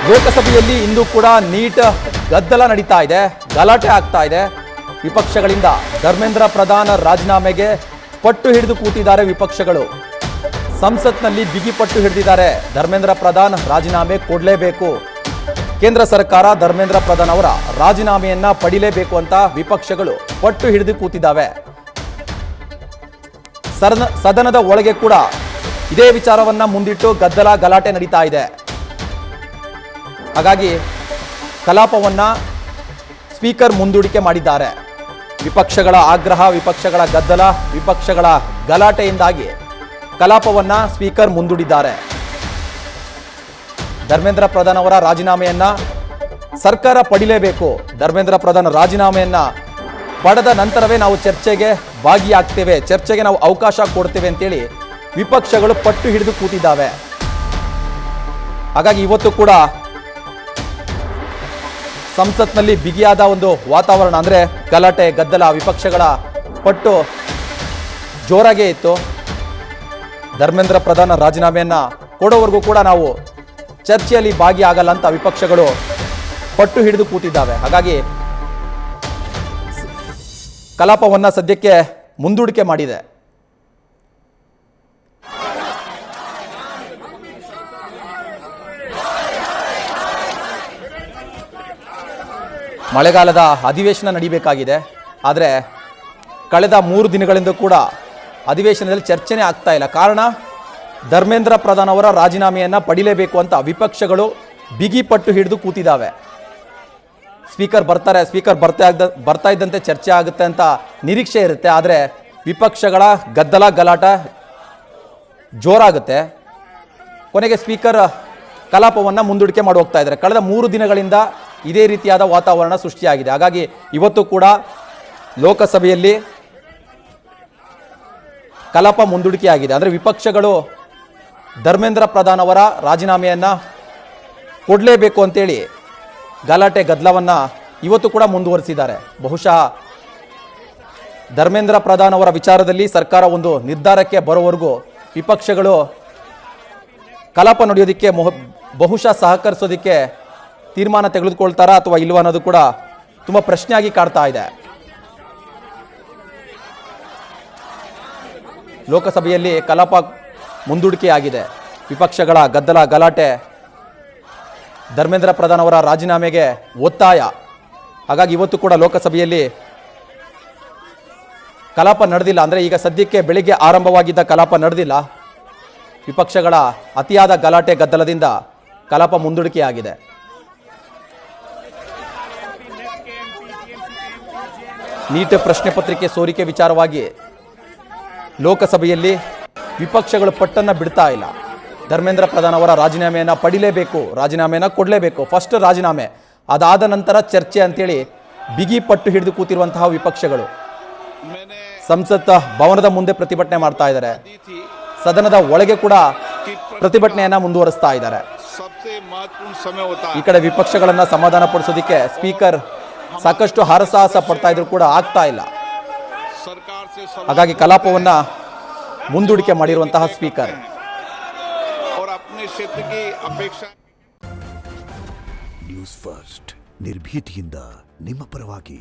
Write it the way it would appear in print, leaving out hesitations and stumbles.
ಲೋಕಸಭೆಯಲ್ಲಿ ಇಂದು ಕೂಡ ನೀಟ್ ಗದ್ದಲ ನಡೀತಾ ಇದೆ, ಗಲಾಟೆ ಆಗ್ತಾ ಇದೆ. ವಿಪಕ್ಷಗಳಿಂದ ಧರ್ಮೇಂದ್ರ ಪ್ರಧಾನ್ ರಾಜೀನಾಮೆಗೆ ಪಟ್ಟು ಹಿಡಿದು ಕೂತಿದ್ದಾರೆ ವಿಪಕ್ಷಗಳು. ಸಂಸತ್ನಲ್ಲಿ ಬಿಗಿ ಪಟ್ಟು ಹಿಡಿದಿದ್ದಾರೆ. ಧರ್ಮೇಂದ್ರ ಪ್ರಧಾನ್ ರಾಜೀನಾಮೆ ಕೊಡಲೇಬೇಕು, ಕೇಂದ್ರ ಸರ್ಕಾರ ಧರ್ಮೇಂದ್ರ ಪ್ರಧಾನ್ ಅವರ ರಾಜೀನಾಮೆಯನ್ನ ಪಡಿಲೇಬೇಕು ಅಂತ ವಿಪಕ್ಷಗಳು ಪಟ್ಟು ಹಿಡಿದು ಕೂತಿದ್ದಾವೆ. ಸದನದ ಒಳಗೆ ಕೂಡ ಇದೇ ವಿಚಾರವನ್ನ ಮುಂದಿಟ್ಟು ಗದ್ದಲ ಗಲಾಟೆ ನಡೀತಾ ಇದೆ. ಹಾಗಾಗಿ ಕಲಾಪವನ್ನ ಸ್ಪೀಕರ್ ಮುಂದೂಡಿಕೆ ಮಾಡಿದ್ದಾರೆ. ವಿಪಕ್ಷಗಳ ಆಗ್ರಹ, ವಿಪಕ್ಷಗಳ ಗದ್ದಲ, ವಿಪಕ್ಷಗಳ ಗಲಾಟೆಯಿಂದಾಗಿ ಕಲಾಪವನ್ನ ಸ್ಪೀಕರ್ ಮುಂದೂಡಿದ್ದಾರೆ. ಧರ್ಮೇಂದ್ರ ಪ್ರಧಾನ್ ಅವರ ರಾಜೀನಾಮೆಯನ್ನ ಸರ್ಕಾರ ಪಡಿಲೇಬೇಕು. ಧರ್ಮೇಂದ್ರ ಪ್ರಧಾನ್ ರಾಜೀನಾಮೆಯನ್ನ ಪಡೆದ ನಂತರವೇ ನಾವು ಚರ್ಚೆಗೆ ಭಾಗಿಯಾಗ್ತೇವೆ, ಚರ್ಚೆಗೆ ನಾವು ಅವಕಾಶ ಕೊಡ್ತೇವೆ ಅಂತೇಳಿ ವಿಪಕ್ಷಗಳು ಪಟ್ಟು ಹಿಡಿದು ಕೂತಿದ್ದಾವೆ. ಹಾಗಾಗಿ ಇವತ್ತು ಕೂಡ ಸಂಸತ್ನಲ್ಲಿ ಬಿಗಿಯಾದ ಒಂದು ವಾತಾವರಣ, ಅಂದರೆ ಗಲಾಟೆ ಗದ್ದಲ, ವಿಪಕ್ಷಗಳ ಪಟ್ಟು ಜೋರಾಗೇ ಇತ್ತು. ಧರ್ಮೇಂದ್ರ ಪ್ರಧಾನ್ ರಾಜೀನಾಮೆಯನ್ನ ಕೊಡೋವರೆಗೂ ಕೂಡ ನಾವು ಚರ್ಚೆಯಲ್ಲಿ ಭಾಗಿಯಾಗಲ್ಲ ಅಂತ ವಿಪಕ್ಷಗಳು ಪಟ್ಟು ಹಿಡಿದು ಕೂತಿದ್ದಾವೆ. ಹಾಗಾಗಿ ಕಲಾಪವನ್ನ ಸದ್ಯಕ್ಕೆ ಮುಂದೂಡಿಕೆ ಮಾಡಿದೆ. ಮಳೆಗಾಲದ ಅಧಿವೇಶನ ನಡೀಬೇಕಾಗಿದೆ, ಆದರೆ ಕಳೆದ 3 ದಿನಗಳಿಂದ ಕೂಡ ಅಧಿವೇಶನದಲ್ಲಿ ಚರ್ಚೆನೇ ಆಗ್ತಾ ಇಲ್ಲ. ಕಾರಣ, ಧರ್ಮೇಂದ್ರ ಪ್ರಧಾನ್ ಅವರ ರಾಜೀನಾಮೆಯನ್ನು ಪಡಿಲೇಬೇಕು ಅಂತ ವಿಪಕ್ಷಗಳು ಬಿಗಿ ಪಟ್ಟು ಹಿಡಿದು ಕೂತಿದ್ದಾವೆ. ಸ್ಪೀಕರ್ ಬರ್ತಾ ಇದ್ದಂತೆ ಚರ್ಚೆ ಆಗುತ್ತೆ ಅಂತ ನಿರೀಕ್ಷೆ ಇರುತ್ತೆ, ಆದರೆ ವಿಪಕ್ಷಗಳ ಗದ್ದಲ ಗಲಾಟ ಜೋರಾಗುತ್ತೆ. ಕೊನೆಗೆ ಸ್ಪೀಕರ್ ಕಲಾಪವನ್ನು ಮುಂದೂಡಿಕೆ ಮಾಡಿ ಹೋಗ್ತಾ ಇದ್ದಾರೆ. ಕಳೆದ 3 ದಿನಗಳಿಂದ ಇದೇ ರೀತಿಯಾದ ವಾತಾವರಣ ಸೃಷ್ಟಿಯಾಗಿದೆ. ಹಾಗಾಗಿ ಇವತ್ತು ಕೂಡ ಲೋಕಸಭೆಯಲ್ಲಿ ಕಲಾಪ ಮುಂದೂಡಿಕೆಯಾಗಿದೆ. ಅಂದರೆ ವಿಪಕ್ಷಗಳು ಧರ್ಮೇಂದ್ರ ಪ್ರಧಾನ್ ಅವರ ರಾಜೀನಾಮೆಯನ್ನು ಕೊಡಲೇಬೇಕು ಅಂತೇಳಿ ಗಲಾಟೆ ಗದ್ದಲವನ್ನು ಇವತ್ತು ಕೂಡ ಮುಂದುವರಿಸಿದ್ದಾರೆ. ಬಹುಶಃ ಧರ್ಮೇಂದ್ರ ಪ್ರಧಾನ್ ಅವರ ವಿಚಾರದಲ್ಲಿ ಸರ್ಕಾರ ಒಂದು ನಿರ್ಧಾರಕ್ಕೆ ಬರೋವರೆಗೂ ವಿಪಕ್ಷಗಳು ಕಲಾಪ ನಡೆಯೋದಕ್ಕೆ ಬಹುಶಃ ಸಹಕರಿಸೋದಕ್ಕೆ ತೀರ್ಮಾನ ತೆಗೆದುಕೊಳ್ತಾರಾ ಅಥವಾ ಇಲ್ವಾ ಅನ್ನೋದು ಕೂಡ ತುಂಬ ಪ್ರಶ್ನೆಯಾಗಿ ಕಾಡ್ತಾ ಇದೆ. ಲೋಕಸಭೆಯಲ್ಲಿ ಕಲಾಪ ಮುಂದೂಡಿಕೆಯಾಗಿದೆ. ವಿಪಕ್ಷಗಳ ಗದ್ದಲ ಗಲಾಟೆ, ಧರ್ಮೇಂದ್ರ ಪ್ರಧಾನ್ ಅವರ ರಾಜೀನಾಮೆಗೆ ಒತ್ತಾಯ. ಹಾಗಾಗಿ ಇವತ್ತು ಕೂಡ ಲೋಕಸಭೆಯಲ್ಲಿ ಕಲಾಪ ನಡೆದಿಲ್ಲ. ಅಂದರೆ ಈಗ ಸದ್ಯಕ್ಕೆ ಬೆಳಿಗ್ಗೆ ಆರಂಭವಾಗಿದ್ದ ಕಲಾಪ ನಡೆದಿಲ್ಲ. ವಿಪಕ್ಷಗಳ ಅತಿಯಾದ ಗಲಾಟೆ ಗದ್ದಲದಿಂದ ಕಲಾಪ ಮುಂದೂಡಿಕೆಯಾಗಿದೆ. ನೀಟ್ ಪ್ರಶ್ನೆ ಪತ್ರಿಕೆ ಸೋರಿಕೆ ವಿಚಾರವಾಗಿ ಲೋಕಸಭೆಯಲ್ಲಿ ವಿಪಕ್ಷಗಳು ಪಟ್ಟನ್ನು ಬಿಡ್ತಾ ಇಲ್ಲ. ಧರ್ಮೇಂದ್ರ ಪ್ರಧಾನ್ ಅವರ ರಾಜೀನಾಮೆಯನ್ನು ಪಡಿಲೇಬೇಕು, ರಾಜೀನಾಮೆಯನ್ನು ಕೊಡಲೇಬೇಕು, ಫಸ್ಟ್ ರಾಜೀನಾಮೆ, ಅದಾದ ನಂತರ ಚರ್ಚೆ ಅಂತೇಳಿ ಬಿಗಿ ಪಟ್ಟು ಹಿಡಿದು ಕೂತಿರುವಂತಹ ವಿಪಕ್ಷಗಳು ಸಂಸತ್ ಭವನದ ಮುಂದೆ ಪ್ರತಿಭಟನೆ ಮಾಡ್ತಾ ಇದ್ದಾರೆ. ಸದನದ ಒಳಗೆ ಕೂಡ ಪ್ರತಿಭಟನೆಯನ್ನ ಮುಂದುವರಿಸ್ತಾ ಇದ್ದಾರೆ. ಈ ಕಡೆ ವಿಪಕ್ಷಗಳನ್ನ ಸಮಾಧಾನ ಪಡಿಸೋದಕ್ಕೆ ಸ್ಪೀಕರ್ ಸಾಕಷ್ಟು ಹರಸಾಹಸ ಪಡ್ತಾ ಇದ್ರು ಕೂಡ ಆಗ್ತಾ ಇಲ್ಲ. ಹಾಗಾಗಿ ಕಲಾಪವನ್ನ ಮುಂದೂಡಿಕೆ ಮಾಡಿರುವಂತಹ ಸ್ಪೀಕರ್ ನ್ಯೂಸ್ ಫಸ್ಟ್ ನಿರ್ಭೀತಿಯಿಂದ ನಿಮ್ಮ ಪರವಾಗಿ.